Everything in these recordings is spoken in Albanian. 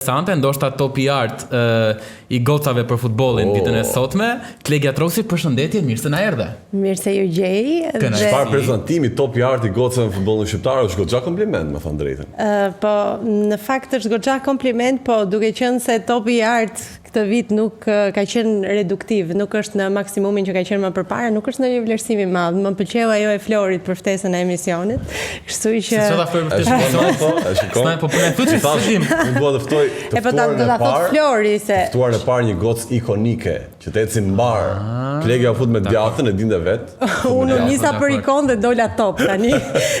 Sante, ndoshta top i art I gocave për futbollin ditën e sotme. Klegja Trosi, përshëndetje, mirë se na erdhe. Mirë se ju gjej. Çfarë prezantimi top i art I gocave në futbollin shqiptar, është goxha kompliment, me thënë drejtën. Po, në fakt është goxha kompliment, po duke qenë se top i art këtë vit nuk ka qenë reduktiv, nuk është në maksimumin që ka qenë më përpara, nuk është ndonjë vlerësim I madh. Më pëlqeu ajo e Florit për ftesën e emisionit. Kështu që Si çfarë për ftesën e emisionit? S'na po punë tuçi tashim. Unë dua të ftoj E po ta thot Flori se ftuar e parë një gocë ikonike, që të ecin mbar. Klegja u fut me djathtën, e dinte vet. Unë nisa për ikon dhe dola top tani.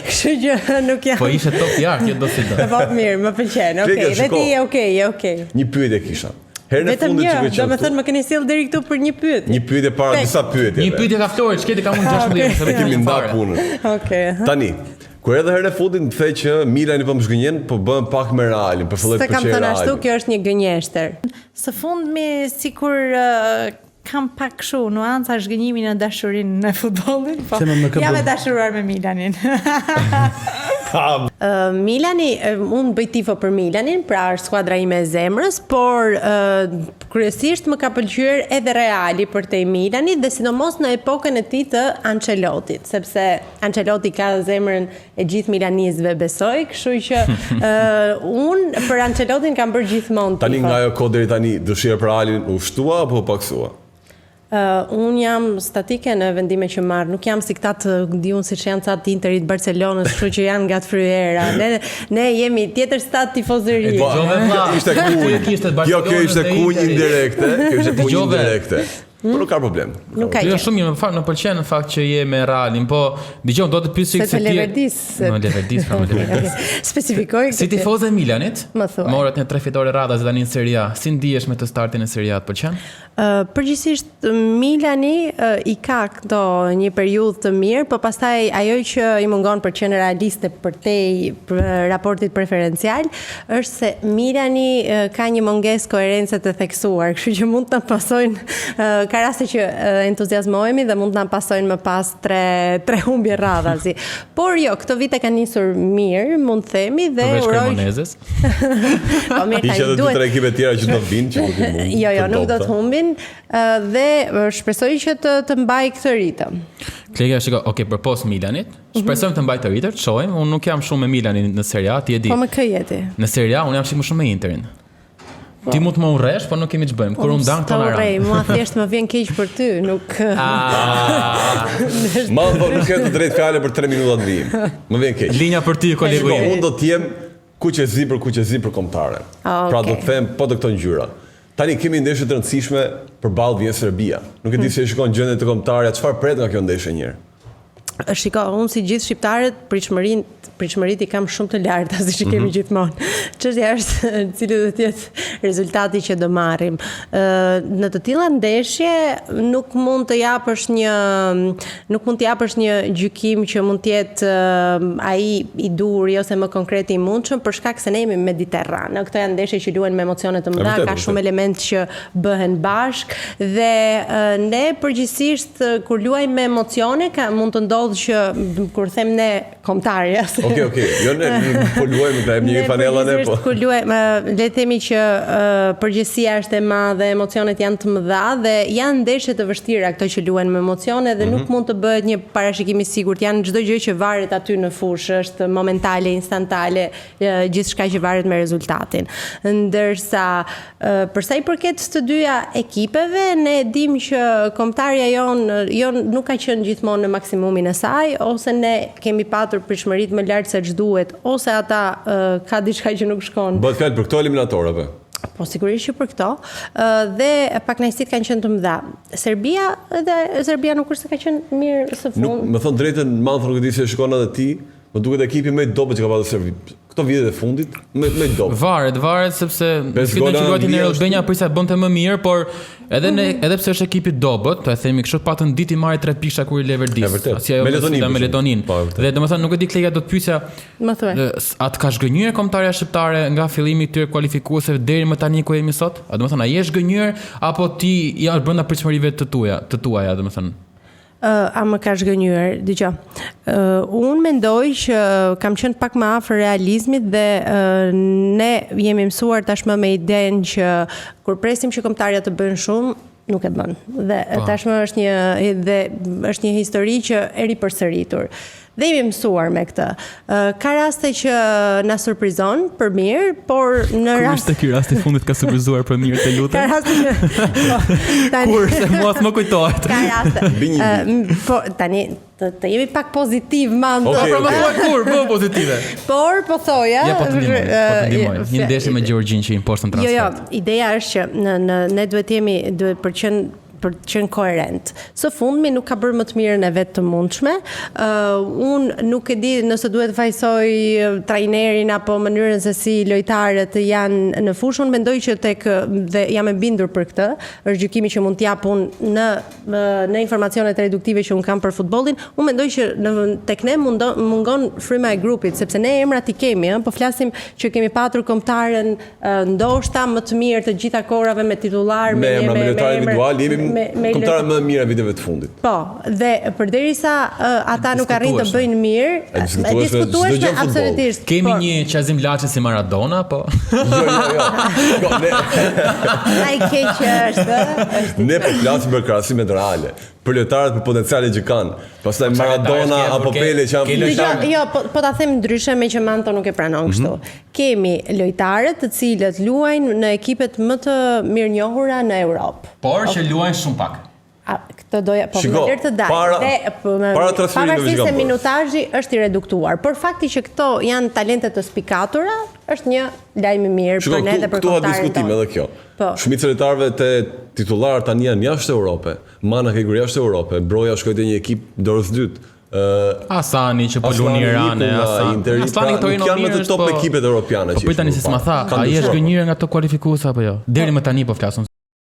Kështu që nuk jam. Po ishte top i art, do si do. Po mirë, më pëlqen. Okej, dhe ti okej. Një pyetje kisha. Herën e Vetëm fundit një, që do me thënë më keni sjell deri këtu për një pyetje. Një pyetje para disa pyetje. Një pyetje ka Flori, ç'keti ka unë 16, se Kemi nda punën. Okej. Tani, kur edhe herën e fundit më the që Milani po më zgënjen, po bën pak me Realin, për filloj të Se kam pëlqej thënë ashtu, Realin. kjo është një gënjeshtër. Së fundmi sikur kam pak kështu nuanca zhgënjimi në dashurinë në futbollin, po jam e dashuruar me Milanin. Milani, unë bëj tifo për Milanin, pra është skuadra ime e zemrës, por kryesisht më ka pëlqyer edhe Reali për te Milani dhe sidomos në epokën e tij të Ancelotit, sepse Ancelotti ka zemrën e gjithë milanizëve besoj, kështu që unë për Ancelotin kam bërë gjithmonë tifo. Tani nga ajo kohë deri tani, dëshira për Realin u shtua apo paksua? Unë jam statike në vendime që marr, nuk jam si këta të diun siç janë ca të Interit, Barcelonës, kështu që janë nga Fryera. Ne jemi tjetër stat tifozëri. Ishte kunj. Jo, kjo ishte kunj indirekte, Po nuk ka problem. Nuk ka. Jo shumë mirë, më pëlqen në fakt që je me Realin, po dëgjoj do të pyes se Leverdis. Në Leverdis. Specifikoj. Si tifoz e Milanit, Më thuaj. morët një 3 fitore radhas tani në Serie A. Si ndihesh me të startin e Serie A, të pëlqen? Përgjithsisht Milani I ka këto një periudhë të mirë, por pastaj ajo që I mungon për qenë realiste përtej raportit preferencial është se Milani ka një mungesë koherence të theksuar, kështu që mund të pasojnë ka raste që entuziazmohemi dhe mund të na pasojnë më pas tre humbje radhazi. Por jo, këto vite kanë nisur mirë, mund të themi dhe uroj. Po mirë, tani duhet. Ishte 2-3 ekipe tjera që do të vinë, që nuk mund. Jo, nuk do të humbin dhe shpresoj që të mbaj këtë ritëm. Klegja, shiko, për pos Milanit, shpresojmë të mbaj të ritër, të shohim, unë nuk jam shumë me Milanin në Serie A, ti e di. Po më kë jeti? Në Serie A, unë jam shumë me Interin. Ti mund të më urresh, po nuk kemi ç'bëjmë. Kur unë dang tonë ran. Mua thjesht më vjen keq për ty, nuk. Ma do nuk ke të drejtë fjalë për 3 minuta të vijim. Më vjen keq. Linja për ty, kolegu im. Unë do të jem kuqezi për kombëtare. Pra do të them po të këto ngjyra. Tani kemi ndeshje të rëndësishme përballë vjen Serbia. Nuk e di se shikon gjendjet të kombëtarja, çfarë pret nga kjo ndeshje njëherë. Shiko, unë si gjithë shqiptarët, pritshmërit I kam shumë të larta, si që kemi gjithmonë. Çështja është cili do të jetë rezultati që do marrim. Në të tilla ndeshje nuk mund të japësh një gjykim që mund të jetë ai I duri ose më konkret I mundshëm për shkak se ne jemi mediterran. Këto janë ndeshje që luhen me emocione të mëdha, ka shumë elementë që bëhen bashk dhe ne përgjithsisht kur luajmë me emocione mund të ndodhë që kur them ne kombëtarja. Okej, jo ne po luajmë të një fanella ne po. Kur luajmë, le të themi që përgjegjësia është e madhe, emocionet janë të mëdha dhe janë ndeshje të vështira këto që luhen me emocione dhe nuk mund të bëhet një parashikim I sigurt. Janë çdo gjë që varet aty në fushë, është momentale, instantale, gjithçka që varet me rezultatin. Ndërsa për sa I përket të dyja ekipeve, ne dim që kombëtarja jon nuk ka qenë gjithmonë në maksimumin e saj, ose ne kemi patur pritshmërit më lart se ç'duhet, ose ata ka diçka që nuk shkon. Bëhet fjalë për këto eliminatorëve. Po sigurisht që për këto, dhe pakënaqësitë kanë qenë të mëdha. Serbia nuk është se ka qenë mirë së fundi. Nuk, më thon drejtën, nuk e di se shikon edhe ti, më duket ekipi më I dobët që ka pasur Serbia. Këto vitet e fundit, më I dobët. Varet sepse fitën që luajti në Albania prisa bënte më mirë, por edhe pse është ekipi dobët, e themi kështu patën ditë I marri 3 pisha kur I Leverdis. Si ajo me Letonin. Dhe domethënë nuk e di Klegja do të pyesja. Më thuaj. Atë ka zgënjur kombëtarja shqiptare nga fillimi I këtyre kualifikuesve deri më tani ku jemi sot? A domethënë ai është zgënjur apo ti je brenda pritshmërive të tuaja, domethënë? A më ka zgënjur, dëgjoj. Unë mendoj që kam qenë pak më afër realizmit dhe ne jemi mësuar tashmë me idenë që kur presim që kombëtarja të bëjnë shumë, nuk e bën. Dhe tashmë është një histori që e ripërsëritur. Dhe jemi mësuar me këtë. Ka raste që na surprizon për mirë, por në rast... Kur është ky rast i fundit ka surprizuar për mirë, të lutem? Ka raste që... Kur, se mua s'më kujtohet. Ka raste. Po, tani, të jemi pak pozitiv, mando. Kur, bëu pozitive. Por, po thoja... Ja, po të ndihmoj. Një ndeshje me Gjorgjin që i imposton transfer. Jo, ideja është që ne duhet për qenë koherent. Së fundmi nuk ka bërë më të mirën e vetë të mundshme. Unë nuk e di nëse duhet vajsoj trajnerin apo mënyrën se si lojtarët janë në fushë. Unë mendoj që dhe jam e bindur për këtë, është gjykimi që mund t'jap unë në informacionet reduktive që unë kam për futbollin. Unë mendoj që tek ne mungon fryma e grupit, sepse ne emrat i kemi, po flasim që kemi patur kombëtarën ndoshta më të mirë të gjitha kohërave me titullar, me lojtar individual, kombëtarët më të mirë viteve të fundit. Po, dhe përderisa ata nuk arrin të bëjnë mirë, e diskutueshme absolutisht. Kemi një Qazim Laçi si Maradona, po. Jo. Ai keq është. Ne po flasim për krahasime të reale, për lojtarët për potencialin që kanë. Pastaj Maradona apo Pele që janë... Jo, po ta them ndryshe me që Manto nuk e pranon kështu. Kemi lojtarët të cilët luajnë në ekipet më të mirënjohura në Europë. Por që luajnë shumë pak. Këtë doja, po më lirë të dalë. Pavarësisht se minutazhi është i reduktuar, por fakti që këto janë talente të spikatura është një lajm i mirë për ne dhe për kombëtarët. Këtu ka diskutim edhe kjo. Shumica e lojtarëve të titullar tani janë jashtë Europe. Mana ka ikur jashtë Europe, Broja shkoi te një ekip dorës dytë. Asani që po luan Irane, Asani këto janë më të top ekipet europiane. Po tani si s'ma tha, ai është gënjur nga ato kualifikues apo jo? Deri më tani po flasun.